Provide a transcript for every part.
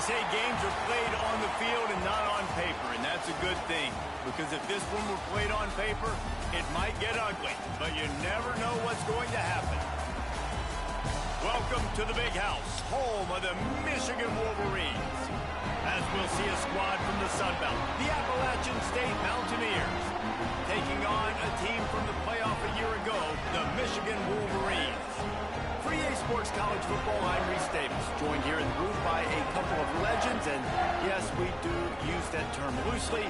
say games are played on the field and not on paper, and that's a good thing. Because if this one were played on paper, it might get ugly, but you never know what's going to happen. Welcome to the Big House, home of the Michigan Wolverines. As we'll see a squad from the Sun Belt, the Appalachian State Mountaineers, taking on a team from the playoff a year ago, the Michigan Wolverines. For EA Sports College Football, I'm Reese Davis, joined here in the booth by a couple of legends, and yes, we do use that term loosely.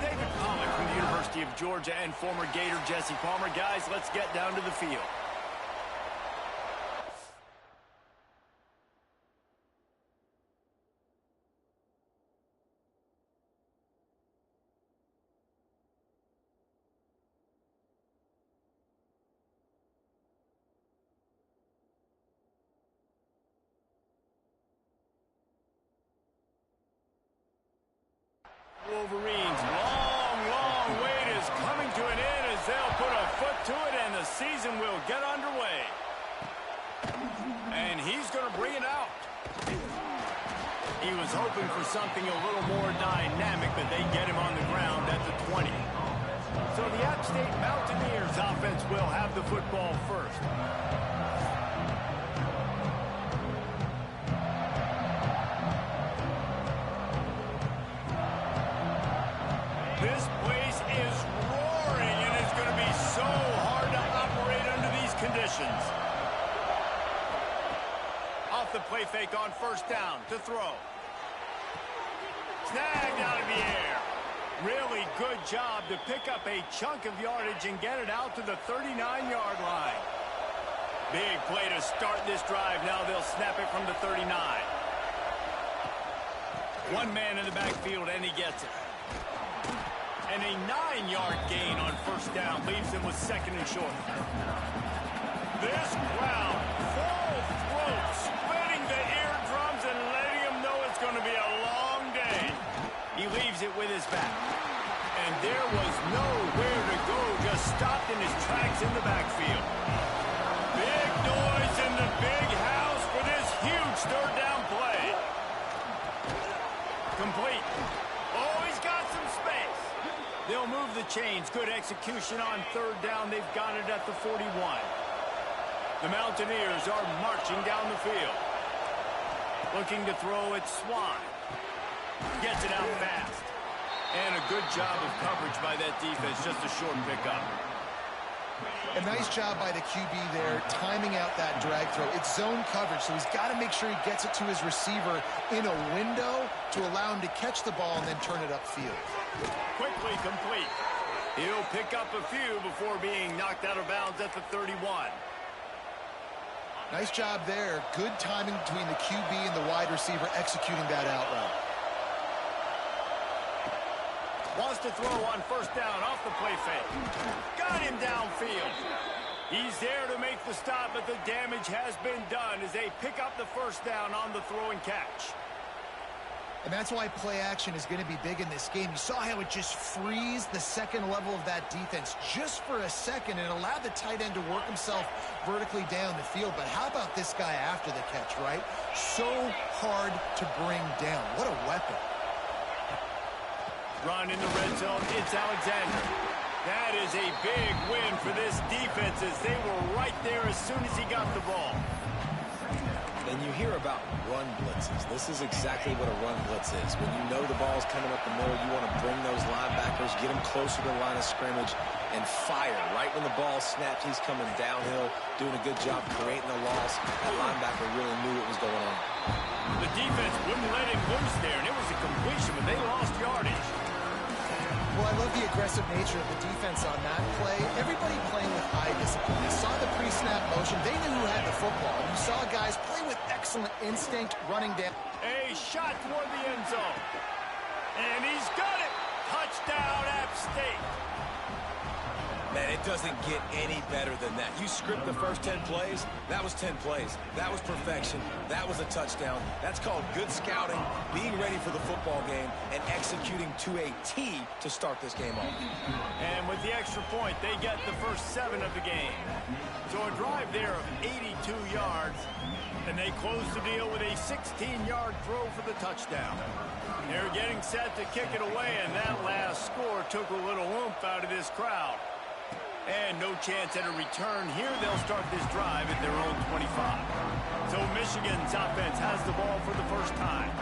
David Pollack from the University of Georgia and former Gator Jesse Palmer. Guys, let's get down to the field. Wolverines' long wait is coming to an end as they'll put a foot to it and the season will get underway. And he's going to bring it out. He was hoping for something a little more dynamic, but they get him on the ground at the 20. So the App State Mountaineers offense will have the football first. This place is roaring, and it's going to be so hard to operate under these conditions. Off the play fake on first down to throw. Snagged out of the air. Really good job to pick up a chunk of yardage and get it out to the 39-yard line. Big play to start this drive. Now they'll snap it from the 39. One man in the backfield, and he gets it. And a 9-yard gain on first down leaves him with second and short. This crowd, full throat, splitting the eardrums and letting him know it's going to be a long day. He leaves it with his back. And there was nowhere to go, just stopped in his tracks in the backfield. Big noise in the big house for this huge third down play. Complete. Oh, he's got some space. They'll move the chains. Good execution on third down. They've got it at the 41. The Mountaineers are marching down the field. Looking to throw it, Swan. Gets it out fast. And a good job of coverage by that defense. Just a short pickup. A nice job by the QB there, timing out that drag throw. It's zone coverage, so he's got to make sure he gets it to his receiver in a window to allow him to catch the ball and then turn it upfield. Quickly complete. He'll pick up a few before being knocked out of bounds at the 31. Nice job there. Good timing between the QB and the wide receiver executing that out route. Wants to throw on first down off the play fake. Got him downfield. He's there to make the stop, but the damage has been done as they pick up the first down on the throw and catch. And that's why play action is going to be big in this game. You saw how it just frees the second level of that defense just for a second and allowed the tight end to work himself vertically down the field. But how about this guy after the catch, right? So hard to bring down. What a weapon. Run in the red zone, it's Alexander. That is a big win for this defense as they were right there as soon as he got the ball. And you hear about run blitzes. This is exactly what a run blitz is. When you know the ball's coming up the middle, you want to bring those linebackers, get them closer to the line of scrimmage, and fire. Right when the ball snapped, he's coming downhill, doing a good job creating the loss. That linebacker really knew what was going on. The defense wouldn't let him loose there, and it was a completion, but they lost yardage. Well, I love the aggressive nature of the defense on that play. Everybody playing with eye discipline. They saw the pre-snap motion. They knew who had the football. You saw guys play with excellent instinct running down. A shot toward the end zone. And he's got it. Touchdown, App State. Man, it doesn't get any better than that. You script the first 10 plays, that was 10 plays. That was perfection. That was a touchdown. That's called good scouting, being ready for the football game, and executing to a T to start this game off. And with the extra point, they get the first 7 of the game. So a drive there of 82 yards, and they close the deal with a 16-yard throw for the touchdown. They're getting set to kick it away, and that last score took a little oomph out of this crowd. And no chance at a return here. They'll start this drive at their own 25. So Michigan's offense has the ball for the first time.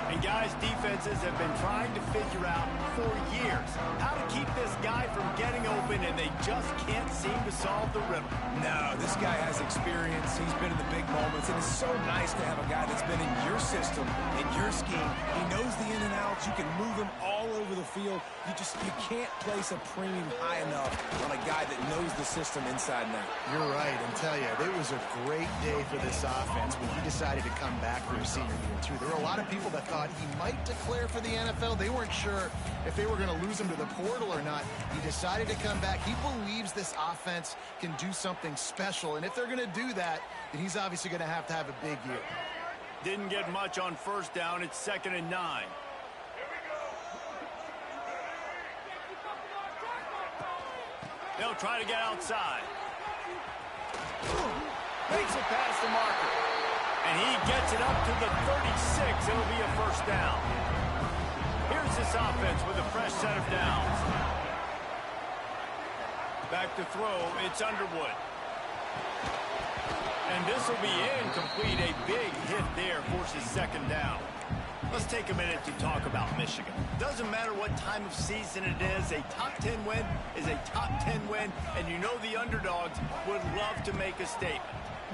And guys, defenses have been trying to figure out for years how to keep this guy from getting open, and they just can't seem to solve the riddle. No, this guy has experience. He's been in the big moments, and it's so nice to have a guy that's been in your system, in your scheme. He knows the in and outs. You can move him all over the field. You can't place a premium high enough on a guy that knows the system inside and out. You're right, and tell you, it was a great day for this offense when he decided to come back for his senior year, too. There were a lot of people that thought he might declare for the NFL. They weren't sure if they were going to lose him to the portal or not. He decided to come back. He believes this offense can do something special, and if they're going to do that, then he's obviously going to have a big year. Didn't get much on first down. It's 2nd and 9. They'll try to get outside. Makes it past the marker. And he gets it up to the 36. It'll be a first down. Here's this offense with a fresh set of downs. Back to throw. It's Underwood. And this will be incomplete. A big hit there forces 2nd down. Let's take a minute to talk about Michigan. Doesn't matter what time of season it is, a top 10 win is a top 10 win, and you know the underdogs would love to make a statement.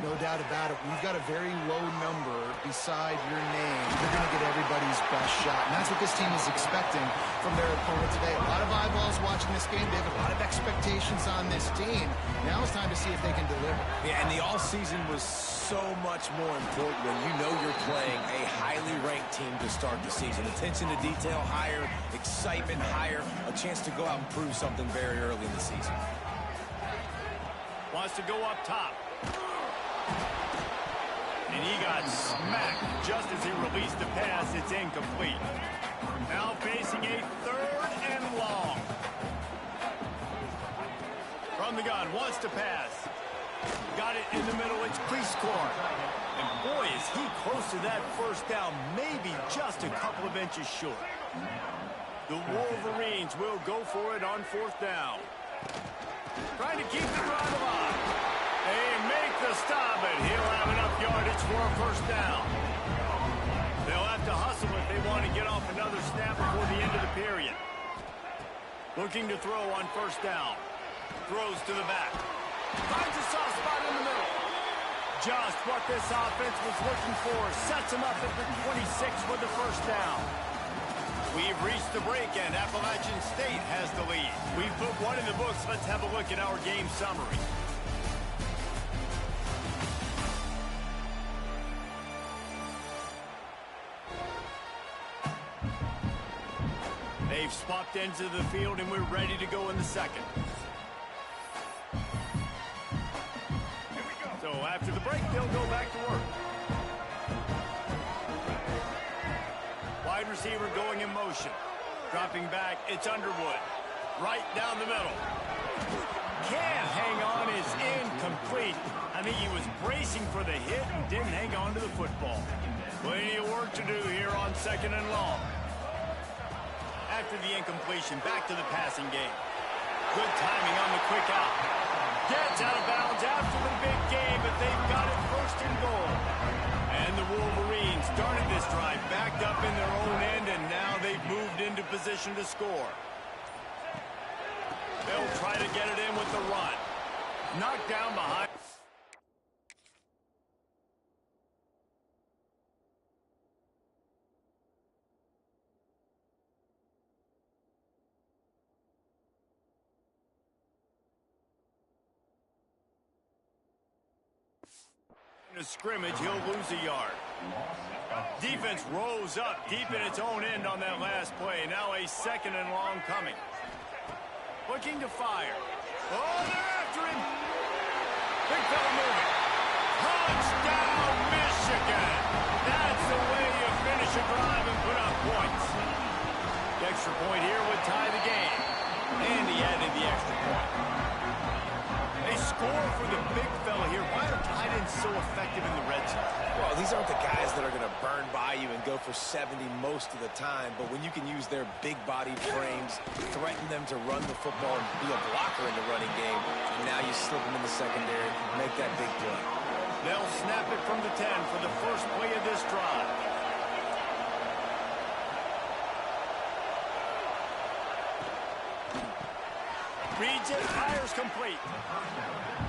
No doubt about it. We've got a very low number beside your name. You're going to get everybody's best shot, and that's what this team is expecting from their opponent today. A lot of eyeballs watching this game. They have a lot of expectations on this team. Now it's time to see if they can deliver. Yeah, and the all-season was so much more important when you know you're playing a highly ranked team to start the season. Attention to detail higher, excitement higher, a chance to go out and prove something very early in the season. Wants to go up top. And he got smacked just as he released the pass. It's incomplete. Now facing a 3rd and long. From the gun, wants to pass. Got it in the middle. It's Cleescore. And boy, is he close to that first down. Maybe just a couple of inches short. The Wolverines will go for it on 4th down. Trying to keep the drive alive. They make the stop, and he'll have enough yardage for a first down. They'll have to hustle if they want to get off another snap before the end of the period. Looking to throw on 1st down. Throws to the back. Finds a soft spot in the middle. Just what this offense was looking for. Sets him up at the 26 for the first down. We've reached the break, and Appalachian State has the lead. We've put one in the books. Let's have a look at our game summary. They've swapped ends of the field, and we're ready to go in the 2nd. So after the break, they'll go back to work. Wide receiver going in motion. Dropping back, it's Underwood. Right down the middle. Can't hang on, it's incomplete. I think he was bracing for the hit and didn't hang on to the football. Plenty of work to do here on 2nd and long. After the incompletion, back to the passing game. Good timing on the quick out. Gets out of bounds after the big game, but they've got it 1st and goal. And the Wolverines started this drive backed up in their own end, and now they've moved into position to score. They'll try to get it in with the run. Knocked down behind. In a scrimmage, he'll lose a yard. Defense rose up deep in its own end on that last play. Now a 2nd and long coming. Looking to fire. Oh, they're after him. Big fella moving. Touchdown, Michigan. That's the way you finish a drive and put up points. The extra point here would tie the game. And he added the extra point. A score for the big fella here. Why are tight ends so effective in the red zone? Well, these aren't the guys that are going to burn by you and go for 70 most of the time, but when you can use their big-bodied frames, threaten them to run the football and be a blocker in the running game, and now you slip them in the secondary, make that big play. They'll snap it from the 10 for the first play of this drive. Reads it, fires complete.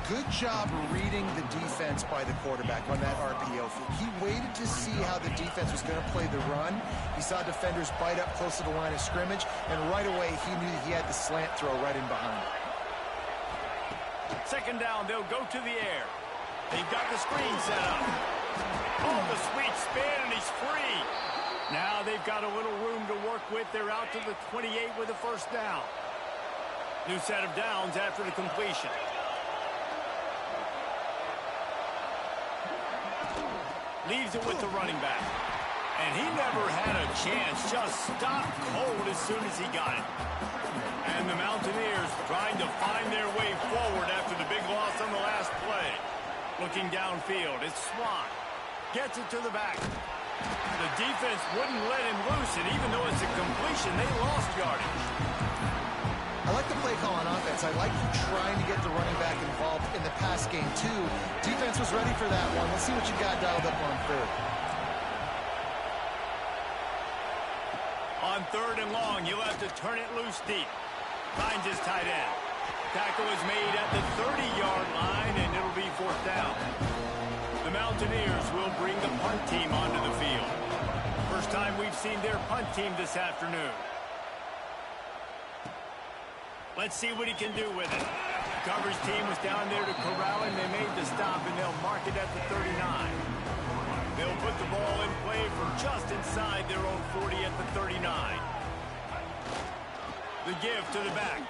Good job reading the defense by the quarterback on that RPO. He waited to see how the defense was going to play the run. He saw defenders bite up close to the line of scrimmage, and right away he knew he had the slant throw right in behind. Second down, they'll go to the air. They've got the screen set up. Oh, the sweet spin, and he's free. Now they've got a little room to work with. They're out to the 28 with a first down. New set of downs after the completion. Leaves it with the running back. And he never had a chance. Just stopped cold as soon as he got it. And the Mountaineers trying to find their way forward after the big loss on the last play. Looking downfield, it's Swann. Gets it to the back. The defense wouldn't let him loose, and even though it's a completion, they lost yardage. I like the play call on offense. I like trying to get the running back involved in the pass game, too. Defense was ready for that one. Let's see what you got dialed up on third. On third and long, you'll have to turn it loose deep. Finds his tight end. Tackle is made at the 30-yard line, and it'll be fourth down. The Mountaineers will bring the punt team onto the field. First time we've seen their punt team this afternoon. Let's see what he can do with it. The coverage team was down there to corral him. They made the stop, and they'll mark it at the 39. They'll put the ball in play for just inside their own 40 at the 39. The give to the back.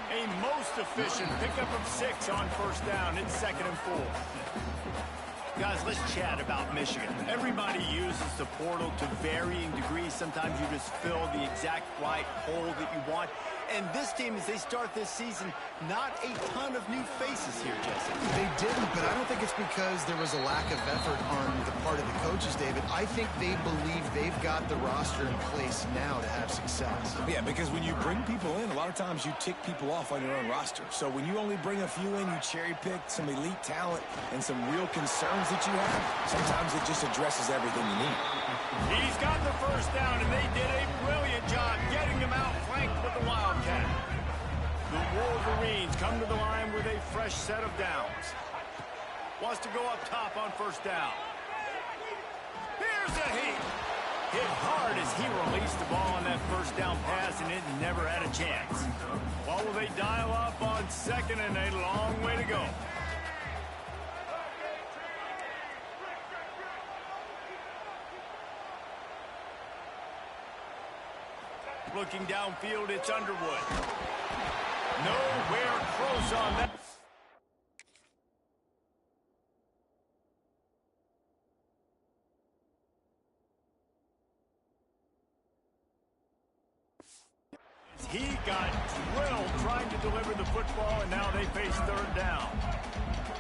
A most efficient pickup of 6 on first down. It's 2nd and 4. Guys, let's chat about Michigan. Everybody uses the portal to varying degrees. Sometimes you just fill the exact right hole that you want. And this team, as they start this season, not a ton of new faces here, Jesse. They didn't, but I don't think it's because there was a lack of effort on the part of the coaches, David. I think they believe they've got the roster in place now to have success. Yeah, because when you bring people in, a lot of times you tick people off on your own roster. So when you only bring a few in, you cherry-pick some elite talent and some real concerns that you have, sometimes it just addresses everything you need. He's got the first down, and they did a brilliant job getting him out flanked with the Wildcat. The Wolverines come to the line with a fresh set of downs. Wants to go up top on first down. Here's a heat. Hit hard as he released the ball on that first down pass, and it never had a chance. What will they dial up on second, and a long way to go. Looking downfield, it's Underwood. Nowhere close on that. He got drilled trying to deliver the football, and now they face third down.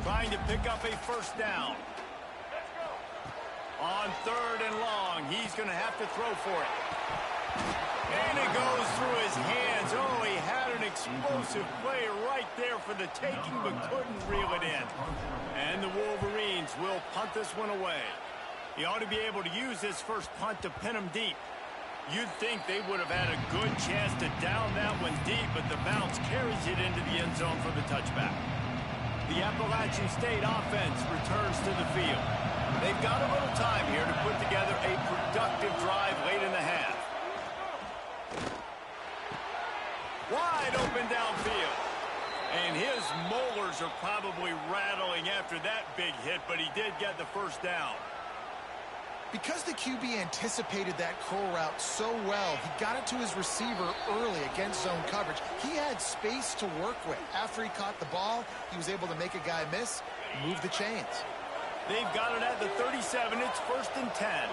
Trying to pick up a first down. On third and long, he's going to have to throw for it. And it goes through his hands. Oh, he had an explosive play right there for the taking, but couldn't reel it in. And the Wolverines will punt this one away. He ought to be able to use this first punt to pin him deep. You'd think they would have had a good chance to down that one deep, but the bounce carries it into the end zone for the touchback. The Appalachian State offense returns to the field. They've got a little time here to put together a productive drive late in the half. Wide open downfield. And his molars are probably rattling after that big hit, but he did get the first down. Because the QB anticipated that curl route so well, he got it to his receiver early against zone coverage. He had space to work with. After he caught the ball, he was able to make a guy miss, move the chains. They've got it at the 37. It's 1st and 10.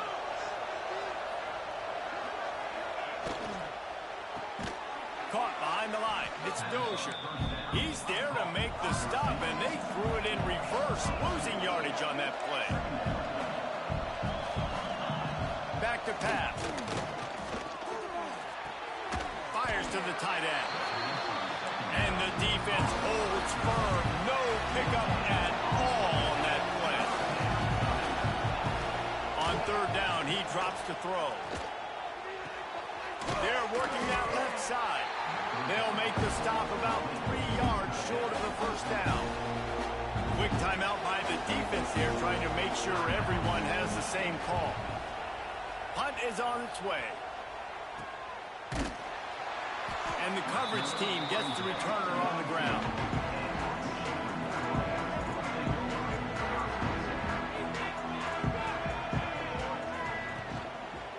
Caught behind the line. It's Dozier. He's there to make the stop, and they threw it in reverse, losing yardage on that play. Back to pass. Fires to the tight end. And the defense holds firm. No pickup at all on that play. On 3rd down, he drops to throw. They're working that left side. They'll make the stop about 3 yards short of the 1st down. Quick timeout by the defense there, trying to make sure everyone has the same call. Punt is on its way. And the coverage team gets the returner on the ground.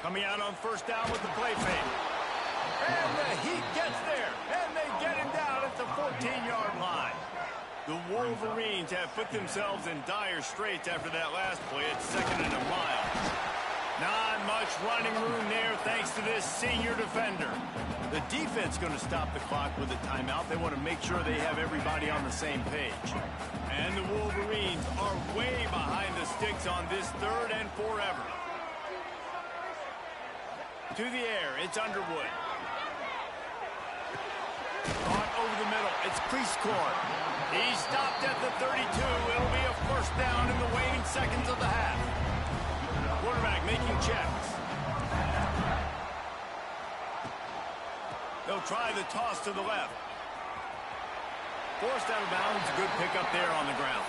Coming out on 1st down with the play fake. And the Heat gets there. And they get him down at the 14-yard line. The Wolverines have put themselves in dire straits after that last play. It's 2nd and a mile. Not much running room there thanks to this senior defender. The defense going to stop the clock with a timeout. They want to make sure they have everybody on the same page. And the Wolverines are way behind the sticks on this 3rd and forever. To the air, it's Underwood. Caught over the middle, it's Cleescore. He stopped at the 32. It'll be a 1st down in the waning seconds of the half. Quarterback making checks. They'll try the toss to the left. Forced out of bounds, good pickup there on the ground.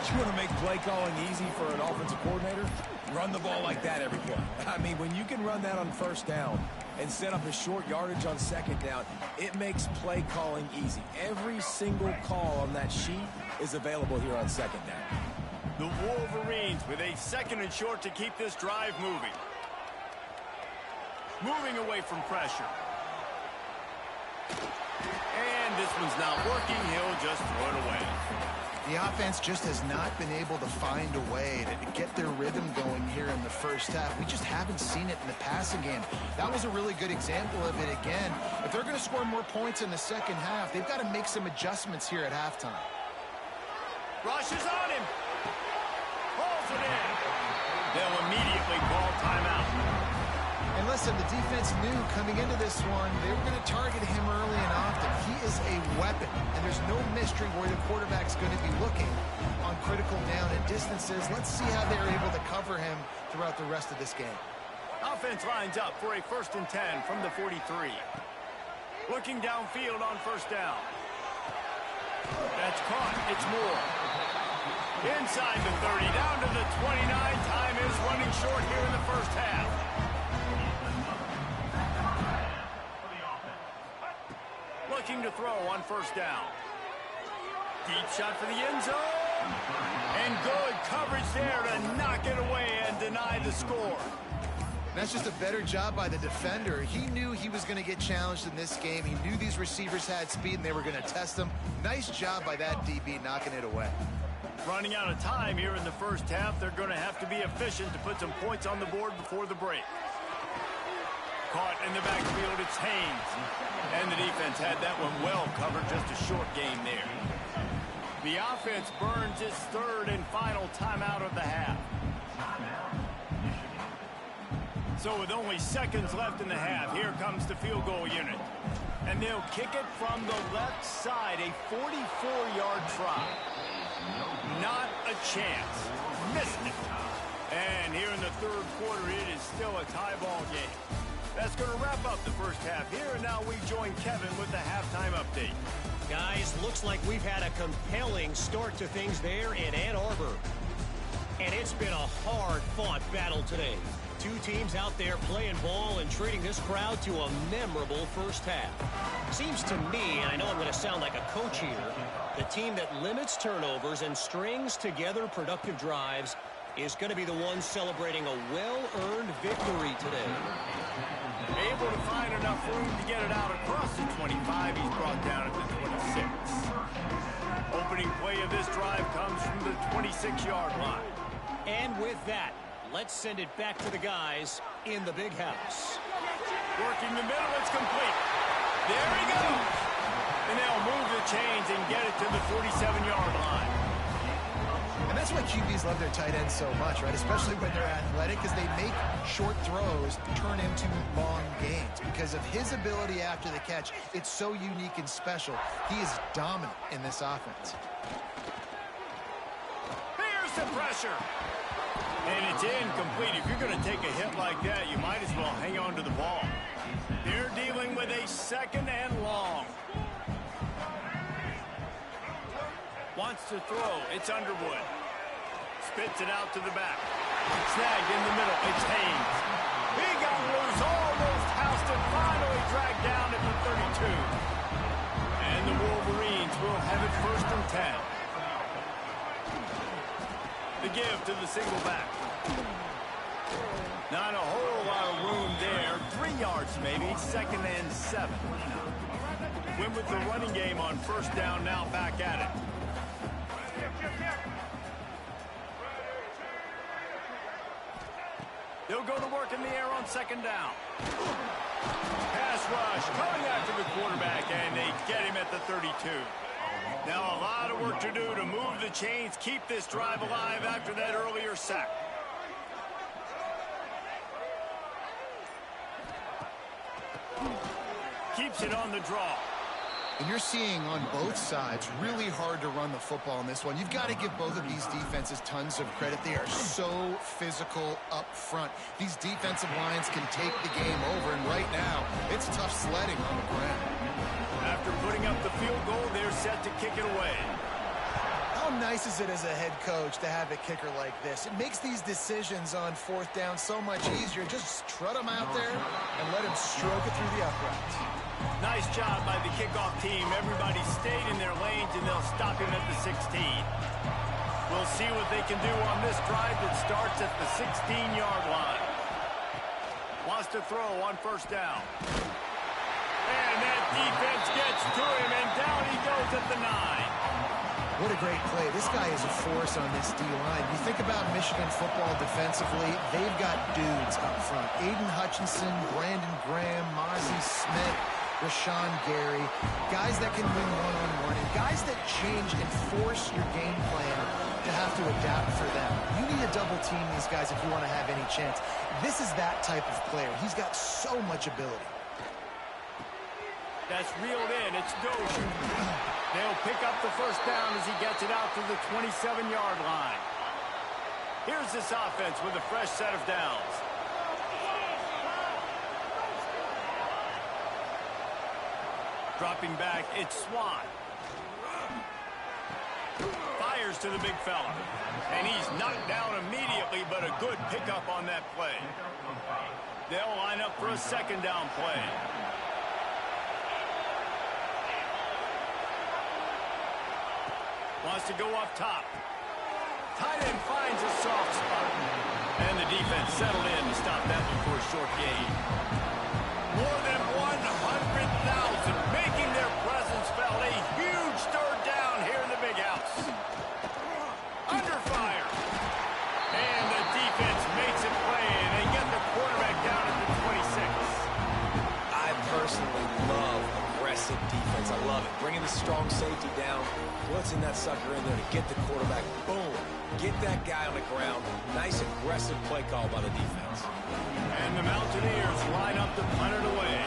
You want to make play calling easy for an offensive coordinator? Run the ball like that every play. I mean, when you can run that on 1st down and set up a short yardage on 2nd down, it makes play calling easy. Every single call on that sheet is available here on 2nd down. The Wolverines with a 2nd and short to keep this drive moving. Moving away from pressure. And this one's not working. He'll just throw it away. The offense just has not been able to find a way to get their rhythm going here in the 1st half. We just haven't seen it in the passing game. That was a really good example of it again. If they're going to score more points in the 2nd half, they've got to make some adjustments here at halftime. Rushes on him. Pulls it in. They'll immediately call timeout. And listen, the defense knew coming into this one, they were going to target him early and often. He is a weapon, and there's no mystery where the quarterback's going to be looking on critical down and distances. Let's see how they're able to cover him throughout the rest of this game. Offense lines up for a 1st and 10 from the 43. Looking downfield on 1st down. That's caught. It's Moore. Inside the 30, down to the 29. Time is running short here in the 1st half. Looking to throw on 1st down. Deep shot for the end zone. And good coverage there to knock it away and deny the score. That's just a better job by the defender. He knew he was going to get challenged in this game. He knew these receivers had speed and they were going to test him. Nice job by that DB knocking it away. Running out of time here in the 1st half. They're going to have to be efficient to put some points on the board before the break. Caught in the backfield, it's Haynes. And the defense had that one well covered, just a short game there. The offense burns its 3rd and final timeout of the half. So with only seconds left in the half, here comes the field goal unit. And they'll kick it from the left side, a 44-yard try. Not a chance. Missed it. And here in the 3rd quarter, it is still a tie ball game. That's going to wrap up the 1st half here, and now we join Kevin with the halftime update. Guys, looks like we've had a compelling start to things there in Ann Arbor. And it's been a hard-fought battle today. Two teams out there playing ball and treating this crowd to a memorable 1st half. Seems to me, and I know I'm going to sound like a coach here, the team that limits turnovers and strings together productive drives is going to be the one celebrating a well-earned victory today. Able to find enough room to get it out across the 25. He's brought down at the 26. Opening play of this drive comes from the 26-yard line. And with that, let's send it back to the guys in the big house. Working the middle, it's complete. There he goes. And they'll move the chains and get it to the 47-yard line. And that's why QBs love their tight ends so much, right? Especially when they're athletic, because they make short throws turn into long gains. Because of his ability after the catch, it's so unique and special. He is dominant in this offense. Here's the pressure. And it's incomplete. If you're going to take a hit like that, you might as well hang on to the ball. They're dealing with a second and long. Wants to throw. It's Underwood. Spits it out to the back. Snagged in the middle. It's Haynes. He got loose. Almost housed it. Finally dragged down at the 32. And the Wolverines will have it 1st and 10. The give to the single back. Not a whole lot of room there. 3 yards maybe. 2nd and 7. Went with the running game on 1st down. Now back at it. They'll go to work in the air on 2nd down. Pass rush coming after the quarterback, and they get him at the 32. Now a lot of work to do to move the chains, keep this drive alive after that earlier sack. Keeps it on the draw. And you're seeing on both sides really hard to run the football in this one. You've got to give both of these defenses tons of credit. They are so physical up front. These defensive lines can take the game over, and right now, it's tough sledding on the ground. After putting up the field goal, they're set to kick it away. How nice is it as a head coach to have a kicker like this? It makes these decisions on 4th down so much easier. Just strut him out there and let him stroke it through the uprights. Nice job by the kickoff team. Everybody stayed in their lanes, and they'll stop him at the 16. We'll see what they can do on this drive that starts at the 16-yard line. Wants to throw on 1st down. And that defense gets to him, and down he goes at the 9. What a great play. This guy is a force on this D-line. You think about Michigan football defensively, they've got dudes up front. Aiden Hutchinson, Brandon Graham, Mozzie Smith, Rashawn Gary, guys that can win one-on-one, and guys that change and force your game plan to have to adapt for them. You need to double team these guys if you want to have any chance. This is that type of player. He's got so much ability. That's reeled in. It's Dozier. They'll pick up the 1st down as he gets it out to the 27-yard line. Here's this offense with a fresh set of downs. Dropping back, it's Swan. Fires to the big fella. And he's knocked down immediately, but a good pickup on that play. They'll line up for a 2nd down play. Wants to go up top. Tight end finds a soft spot. And the defense settled in to stop that one for a short gain. More than 100,000 making their presence felt. A huge 3rd down here in the big house. Under fire. And the defense makes it play, and they get the quarterback down at the 26. I personally love aggressive defense. I love it. Bringing the strong safety down, blitzing that sucker in there to get the quarterback. Boom. Get that guy on the ground. Nice aggressive play call by the defense. And the Mountaineers line up to punt it away.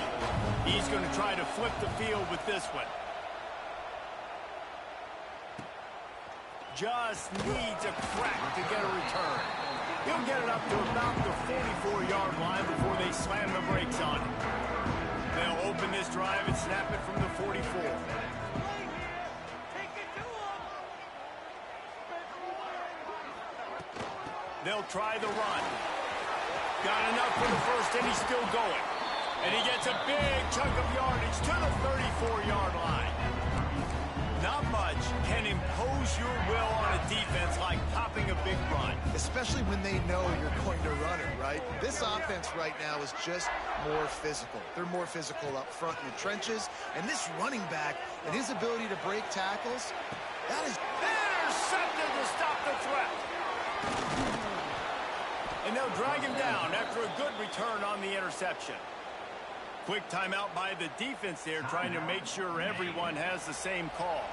He's going to try to flip the field with this one. Just needs a crack to get a return. He'll get it up to about the 44-yard line before they slam the brakes on it. They'll open this drive and snap it from the 44. They'll try the run. Got enough for the 1st, and he's still going. And he gets a big chunk of yardage to the 34-yard line. Not much can impose your will on a defense like popping a big run. especially when they know you're going to run it, right? This offense right now is just more physical. They're more physical up front in the trenches, and this running back and his ability to break tackles, that is... There's something to stop the threat. And they'll drag him down after a good return on the interception. Quick timeout by the defense there, trying to make sure everyone has the same call.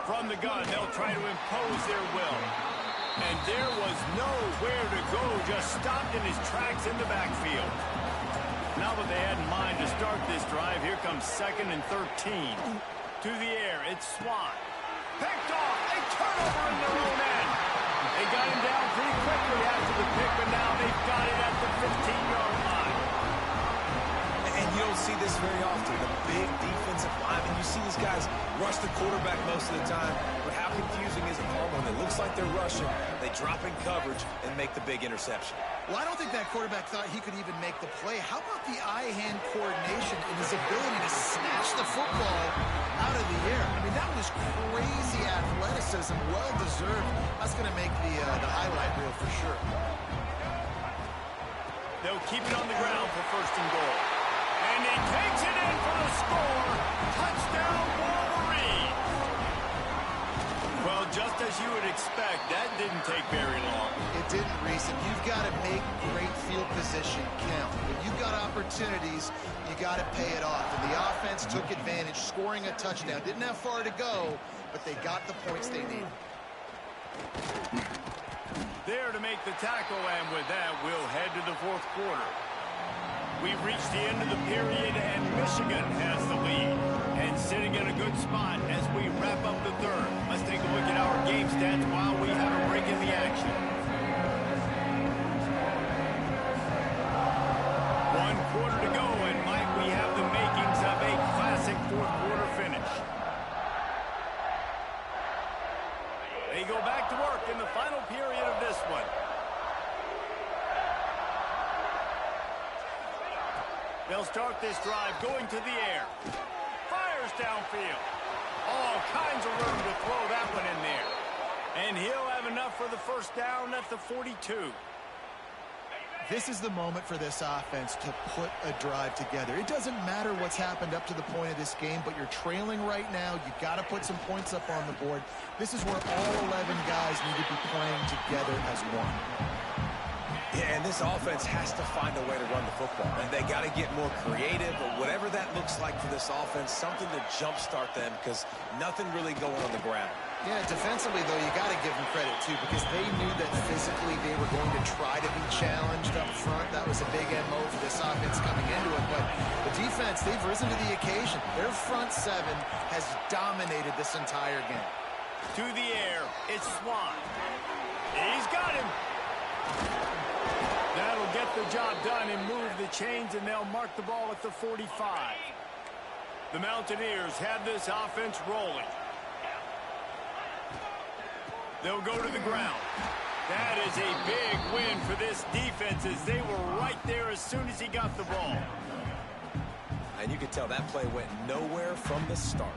From the gun, they'll try to impose their will. And there was nowhere to go, just stopped in his tracks in the backfield. Now what they had in mind to start this drive, here comes 2nd and 13. To the air, it's Swann. Picked off, a turnover in their own end. They got him down pretty quickly after the pick, but now they've got it at the 15-yard line. And you don't see this very often. The big defensive linemen, you see these guys rush the quarterback most of the time, but how confusing is it when it looks like they're rushing, they drop in coverage and make the big interception? Well, I don't think that quarterback thought he could even make the play. How about the eye-hand coordination and his ability to snatch the football out of the air? I mean, that was crazy athleticism, well-deserved. That's going to make the highlight reel for sure. They'll keep it on the ground for 1st and goal. And he takes it in for the score. Touchdown, Wolverine. Well, just as you would expect, that didn't take very long. It didn't, Reese, and you've got to make great field position count. When you've got opportunities, you got to pay it off. And the offense took advantage, scoring a touchdown. Didn't have far to go, but they got the points they needed. There to make the tackle, and with that, we'll head to the 4th quarter. We've reached the end of the period, and Michigan has the lead. And sitting in a good spot as we wrap up the 3rd. Let's take a look at our game stats while we have a break in the action. 1 quarter to go, and Mike, we have the makings of a classic 4th quarter finish. They go back to work in the final period of this one. They'll start this drive going to the air. Fires downfield. All kinds of room to throw that one in there. And he'll have enough for the 1st down at the 42. This is the moment for this offense to put a drive together. It doesn't matter what's happened up to the point of this game, but you're trailing right now. You've got to put some points up on the board. This is where all 11 guys need to be playing together as one. Yeah, and this offense has to find a way to run the football. And they got to get more creative, or whatever that looks like for this offense, something to jumpstart them, because nothing really going on the ground. Yeah, defensively, though, you got to give them credit, too, because they knew that physically they were going to try to be challenged up front. That was a big MO for this offense coming into it. But the defense, they've risen to the occasion. Their front 7 has dominated this entire game. To the air, it's Swann. He's got him. That'll get the job done and move the chains, and they'll mark the ball at the 45. The Mountaineers have this offense rolling. They'll go to the ground. That is a big win for this defense, as they were right there as soon as he got the ball. And you can tell that play went nowhere from the start.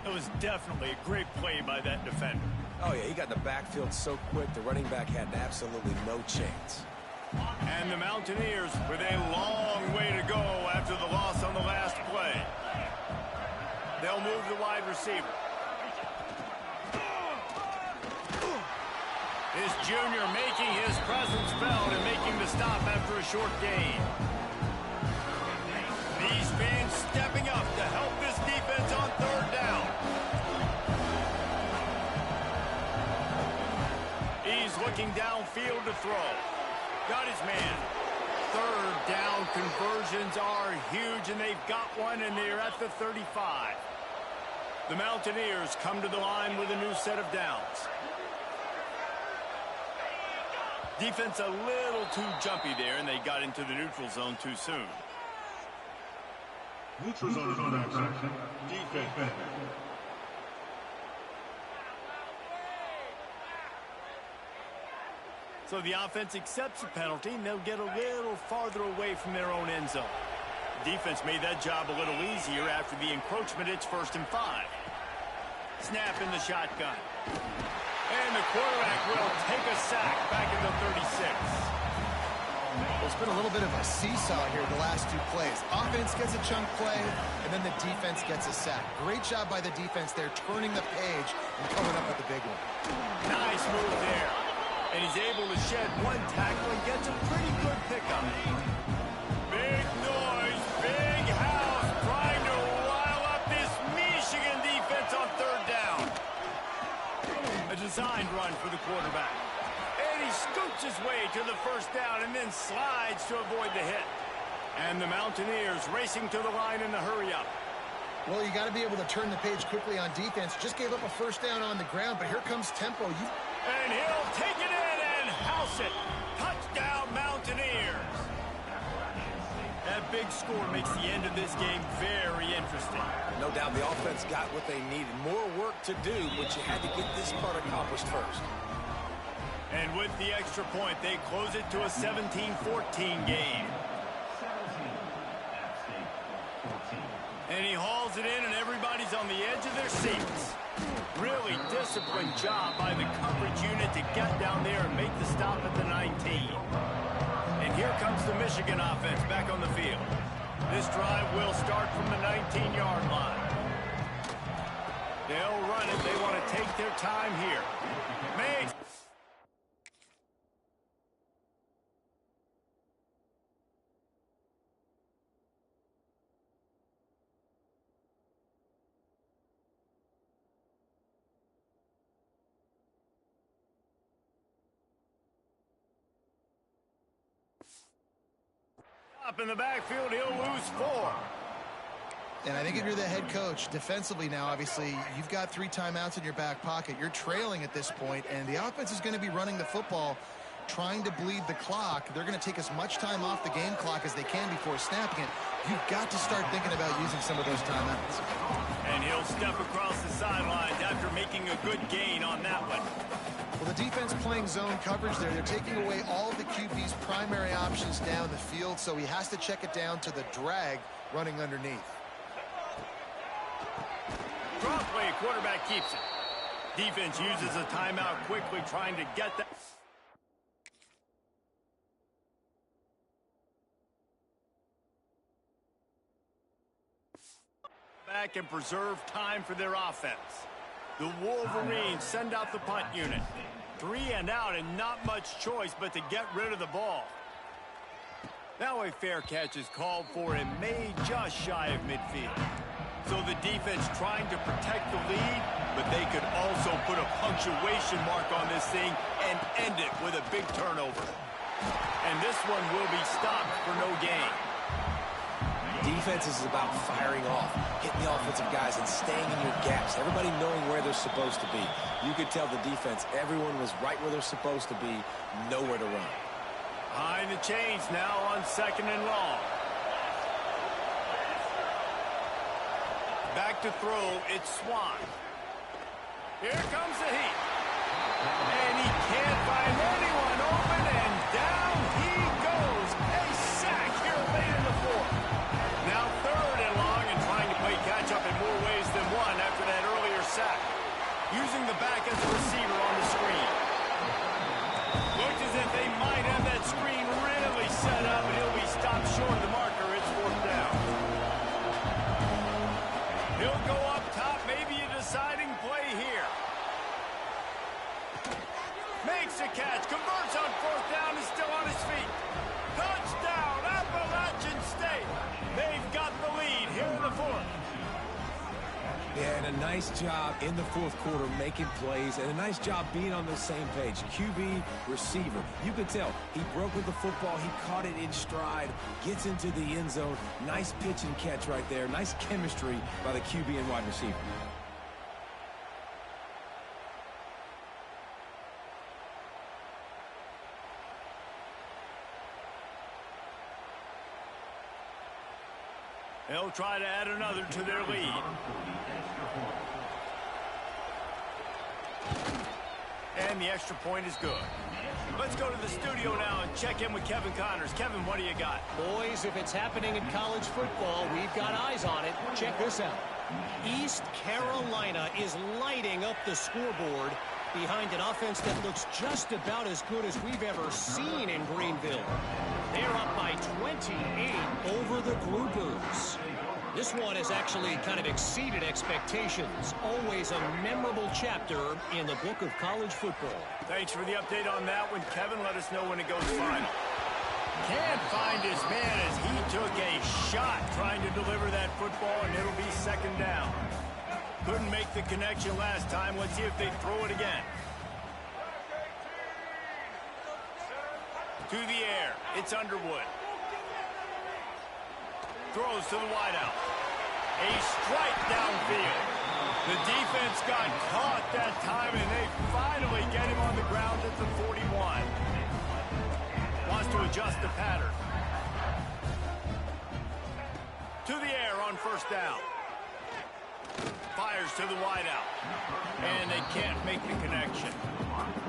It was definitely a great play by that defender. Oh, yeah, he got in the backfield so quick, the running back had absolutely no chance. And the Mountaineers with a long way to go after the loss on the last play. They'll move the wide receiver. This junior making his presence felt and making the stop after a short gain. These fans stepping up to help this defense on 3rd down. He's looking downfield to throw. Got his man. 3rd down conversions are huge, and they've got one, and they're at the 35. The Mountaineers come to the line with a new set of downs. Defense a little too jumpy there, and they got into the neutral zone too soon. Neutral zone is on action. Defense. So the offense accepts the penalty, and they'll get a little farther away from their own end zone. The defense made that job a little easier after the encroachment. It's 1st and 5. Snap in the shotgun. And the quarterback will take a sack back at the 36. Well, it's been a little bit of a seesaw here the last two plays. Offense gets a chunk play, and then the defense gets a sack. Great job by the defense there, turning the page and coming up with the big one. Nice move there. And he's able to shed one tackle and gets a pretty good pickup. Big noise, big house, trying to rile up this Michigan defense on third down. A designed run for the quarterback. And he scoots his way to the first down and then slides to avoid the hit. And the Mountaineers racing to the line in the hurry-up. Well, you got to be able to turn the page quickly on defense. Just gave up a first down on the ground, but here comes tempo. And he'll take it in and house it. Touchdown, Mountaineers. That big score makes the end of this game very interesting. No doubt the offense got what they needed. More work to do, but you had to get this part accomplished first. And with the extra point, they close it to a 17-14 game. And he hauls it in, and everybody's on the edge of their seats. Really disciplined job by the coverage unit to get down there and make the stop at the 19. And here comes the Michigan offense back on the field. This drive will start from the 19-yard line. They'll run it. They want to take their time here. Made. Up in the backfield, he'll lose 4. And I think if you're the head coach, defensively now, obviously, you've got 3 timeouts in your back pocket. You're trailing at this point, and the offense is going to be running the football, trying to bleed the clock. They're going to take as much time off the game clock as they can before snapping it. You've got to start thinking about using some of those timeouts. And he'll step across the sidelines after making a good gain on that one. Well, the defense playing zone coverage there. They're taking away all of the QB's primary options down the field, so he has to check it down to the drag running underneath. Drop play, quarterback keeps it. Defense uses a timeout quickly, trying to get that. Back and preserve time for their offense. The Wolverines send out the punt unit. 3 and out and not much choice but to get rid of the ball. Now a fair catch is called for and made just shy of midfield. So the defense trying to protect the lead, but they could also put a punctuation mark on this thing and end it with a big turnover. And this one will be stopped for no gain. Defense is about firing off, hitting the offensive guys and staying in your gaps. Everybody knowing where they're supposed to be. You could tell the defense, everyone was right where they're supposed to be, nowhere to run. Behind the chains now on 2nd and long. Back to throw, it's Swan. Here comes the heat. And he can't find anyone open, and down he goes. A sack here late in the 4th. Now 3rd and long and trying to play catch-up in more ways than one after that earlier sack. Using the back as a receiver on the screen. Looks as if they might have that screen really set up, and he'll be stopped short of the marker. It's 4th down. He'll go up top, maybe a deciding play here. Makes a catch, converts on 4th down, is still on his feet. Touchdown, Appalachian State. They've got the lead here in the 4th. Yeah, and a nice job in the 4th quarter making plays, and a nice job being on the same page. QB, receiver. You could tell he broke with the football. He caught it in stride, gets into the end zone. Nice pitch and catch right there. Nice chemistry by the QB and wide receiver. They'll try to add another to their lead. And the extra point is good. Let's go to the studio now and check in with Kevin Connors. Kevin, what do you got? Boys, if it's happening in college football, we've got eyes on it. Check this out. East Carolina is lighting up the scoreboard behind an offense that looks just about as good as we've ever seen in Greenville. They're up by 28 over the Groupers. This one has actually kind of exceeded expectations. Always a memorable chapter in the book of college football. Thanks for the update on that one, Kevin. Let us know when it goes final. Can't find his man as he took a shot trying to deliver that football, and it'll be second down. Couldn't make the connection last time. Let's see if they throw it again. To the air. It's Underwood. Throws to the wideout. A strike downfield. The defense got caught that time, and they finally get him on the ground at the 41. Wants to adjust the pattern. To the air on first down. Fires to the wideout. And they can't make the connection.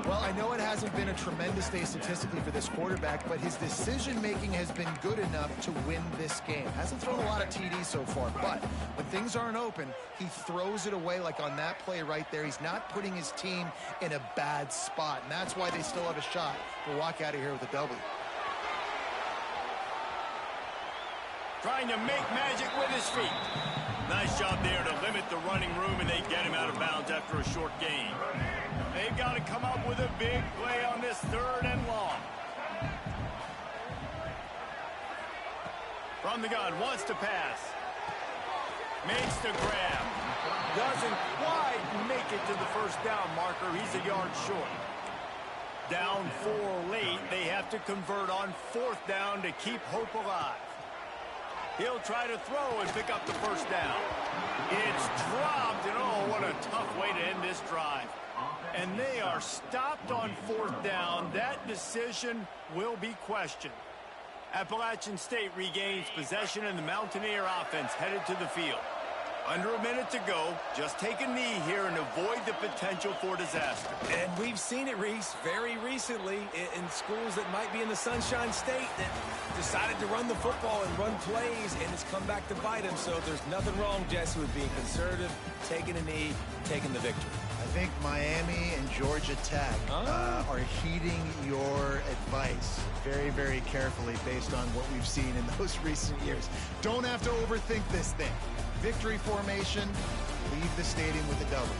Well, I know it hasn't been a tremendous day statistically for this quarterback, but his decision-making has been good enough to win this game. Hasn't thrown a lot of TDs so far, but when things aren't open, he throws it away like on that play right there. He's not putting his team in a bad spot, and that's why they still have a shot to walk out of here with a W. Trying to make magic with his feet. Nice job there to limit the running room, and they get him out of bounds after a short gain. They've got to come up with a big play on this third and long. From the gun, wants to pass. Makes the grab. Doesn't quite make it to the first down marker. He's a yard short. Down 4 late. They have to convert on fourth down to keep hope alive. He'll try to throw and pick up the first down. It's dropped, and oh, what a tough way to end this drive. And they are stopped on fourth down. That decision will be questioned. Appalachian State regains possession, and the Mountaineer offense headed to the field. Under a minute to go. Just take a knee here and avoid the potential for disaster. And we've seen it, Reese, very recently in schools that might be in the Sunshine State that decided to run the football and run plays, and it's come back to bite them. So there's nothing wrong, Jesse, with being conservative, taking a knee, taking the victory. I think Miami and Georgia Tech are heeding your advice very, very carefully based on what we've seen in those recent years. Don't have to overthink this thing. Victory formation, leave the stadium with a W.